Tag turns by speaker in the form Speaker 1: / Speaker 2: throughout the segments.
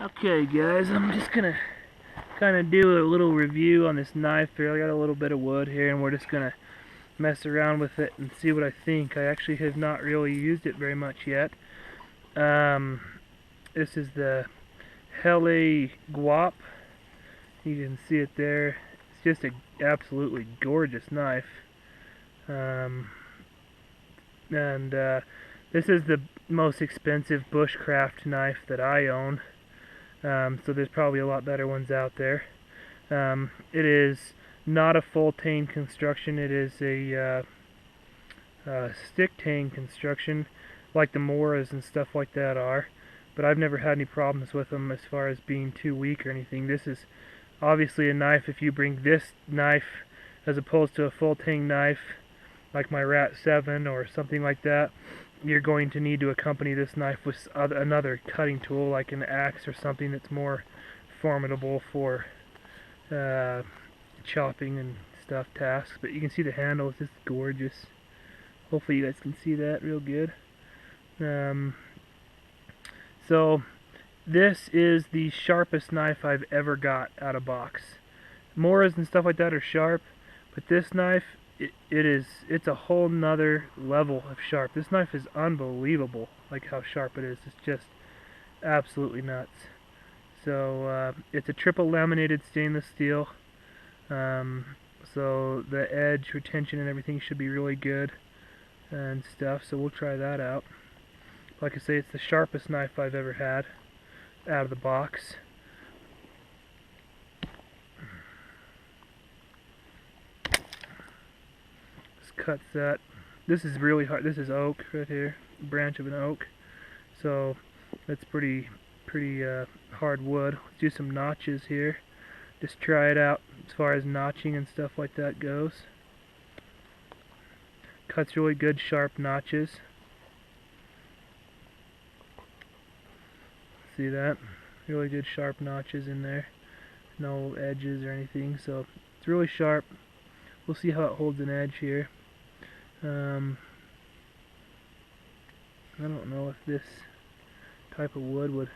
Speaker 1: Okay guys, I'm just gonna kind of do a little review on this knife here. I got a little bit of wood here and we're just gonna mess around with it and see what I think. I actually have not really used it very much yet. This is the Helle Gaupe. You can see it there. It's just an absolutely gorgeous knife. This is the most expensive bushcraft knife that I own. So there's probably a lot better ones out there. It is not a full tang construction. It is a stick tang construction, like the Moras and stuff like that are. But I've never had any problems with them as far as being too weak or anything. This is obviously a knife. If you bring this knife as opposed to a full tang knife, like my Rat 7 or something like that, you're going to need to accompany this knife with another cutting tool like an axe or something that's more formidable for chopping and stuff tasks. But you can see the handle is just gorgeous. Hopefully you guys can see that real good. So this is the sharpest knife I've ever got out of box. Moras and stuff like that are sharp, but this knife, it's a whole nother level of sharp. This knife is unbelievable, like how sharp it is. It's just absolutely nuts. So it's a triple laminated stainless steel, so the edge retention and everything should be really good and stuff, so we'll try that out. Like I say, it's the sharpest knife I've ever had out of the box. Cuts that. This is really hard. This is oak right here, branch of an oak, so that's pretty hard wood. Let's do some notches here. Just try it out as far as notching and stuff like that goes. Cuts really good, sharp notches. See that? Really good sharp notches in there. No edges or anything, so it's really sharp. We'll see how it holds an edge here. I don't know if this type of wood would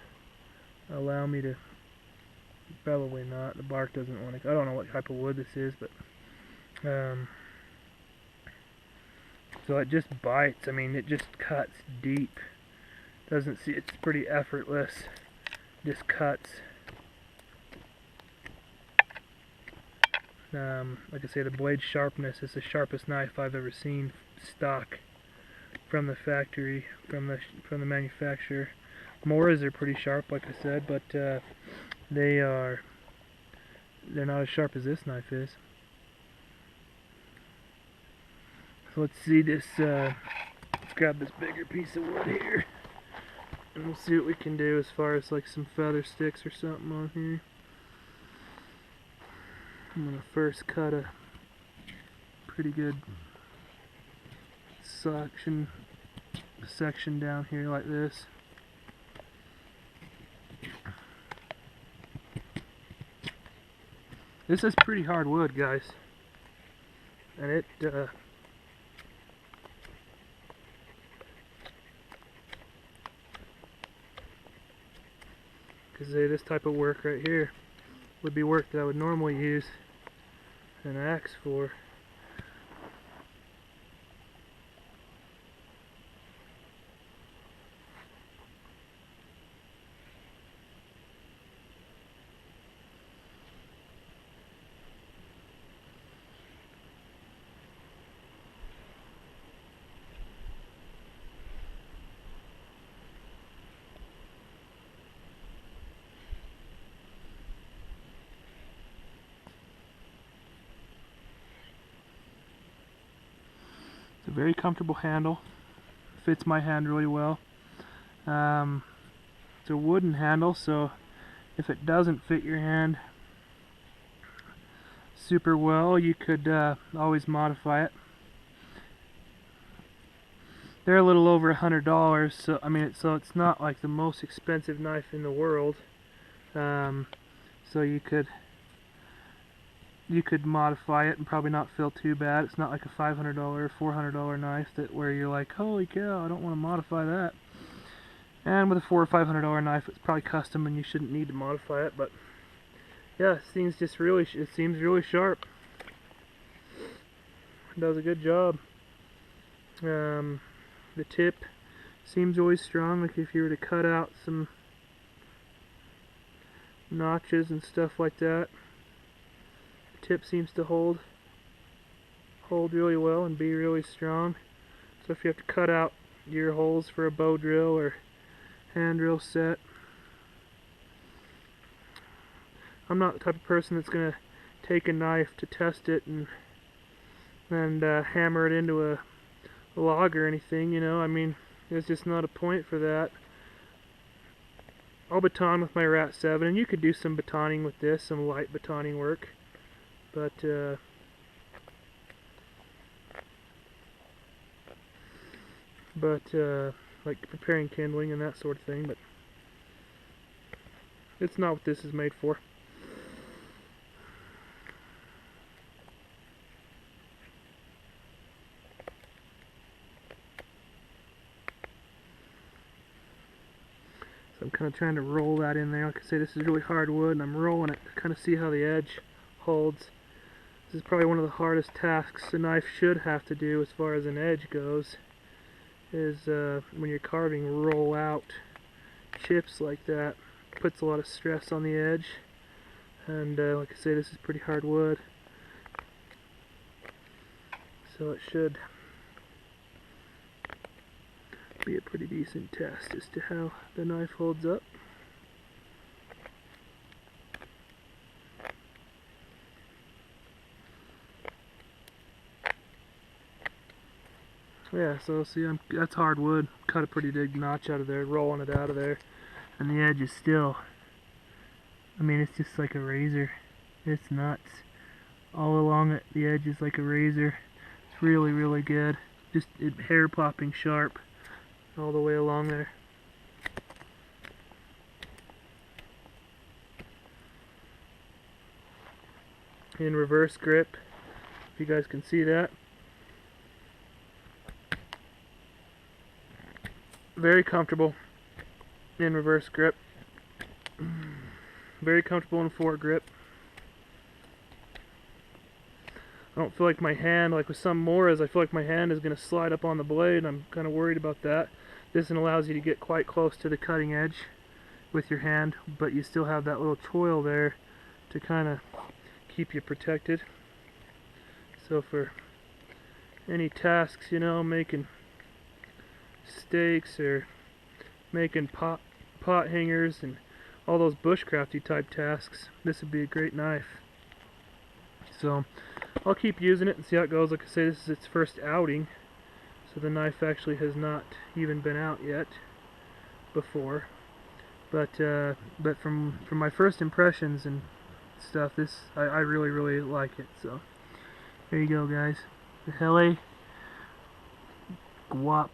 Speaker 1: allow me to. Probably not. The bark doesn't want to. I don't know what type of wood this is, but so it just bites. I mean, it just cuts deep. Doesn't see. It's pretty effortless. Just cuts. Like I say, the blade sharpness is the sharpest knife I've ever seen stock from the factory, from the manufacturer. Moras are pretty sharp, like I said, but they're not as sharp as this knife is. So let's see this. Let's grab this bigger piece of wood here, and we'll see what we can do as far as like some feather sticks or something on here. I'm going to first cut a pretty good section down here like this. This is pretty hard wood, guys, and it because this type of work right here would be work that I would normally use an axe for. It's a very comfortable handle. Fits my hand really well. It's a wooden handle, so if it doesn't fit your hand super well, you could always modify it. They're a little over $100, so I mean, so it's not like the most expensive knife in the world. So you could modify it and probably not feel too bad. It's not like a $500 or $400 knife that where you're like, holy cow, I don't want to modify that. And with a $400 or $500 knife, it's probably custom and you shouldn't need to modify it, but yeah, it seems really sharp. It does a good job. The tip seems always strong, like if you were to cut out some notches and stuff like that, the tip seems to hold really well and be really strong. So if you have to cut out your holes for a bow drill or hand drill set, I'm not the type of person that's gonna take a knife to test it and hammer it into a log or anything, you know. I mean, there's just not a point for that. I'll baton with my Rat 7, and you could do some batoning with this, some light batoning work, but like preparing kindling and that sort of thing, but it's not what this is made for. So I'm kind of trying to roll that in there. Like I say, this is really hard wood, and I'm rolling it to kind of see how the edge holds. This is probably one of the hardest tasks a knife should have to do as far as an edge goes, is when you're carving, roll out chips like that. It puts a lot of stress on the edge, and like I say, this is pretty hard wood, so it should be a pretty decent test as to how the knife holds up. Yeah, so see, that's hard wood. Cut a pretty big notch out of there, rolling it out of there, and the edge is still, I mean, it's just like a razor. It's nuts. All along it, the edge is like a razor. It's really, really good. Just hair popping sharp all the way along there. In reverse grip, if you guys can see that. Very comfortable in reverse grip. Very comfortable in fore grip. I don't feel like my hand, like with some Moras, I feel like my hand is going to slide up on the blade. I'm kind of worried about that. This one allows you to get quite close to the cutting edge with your hand, but you still have that little choil there to kind of keep you protected. So for any tasks, you know, making steaks or making pot hangers and all those bushcrafty type tasks, this would be a great knife. So I'll keep using it and see how it goes. Like I say, this is its first outing, so the knife actually has not even been out yet before. But from my first impressions and stuff, I really, really like it. So there you go, guys. The Helle Gaupe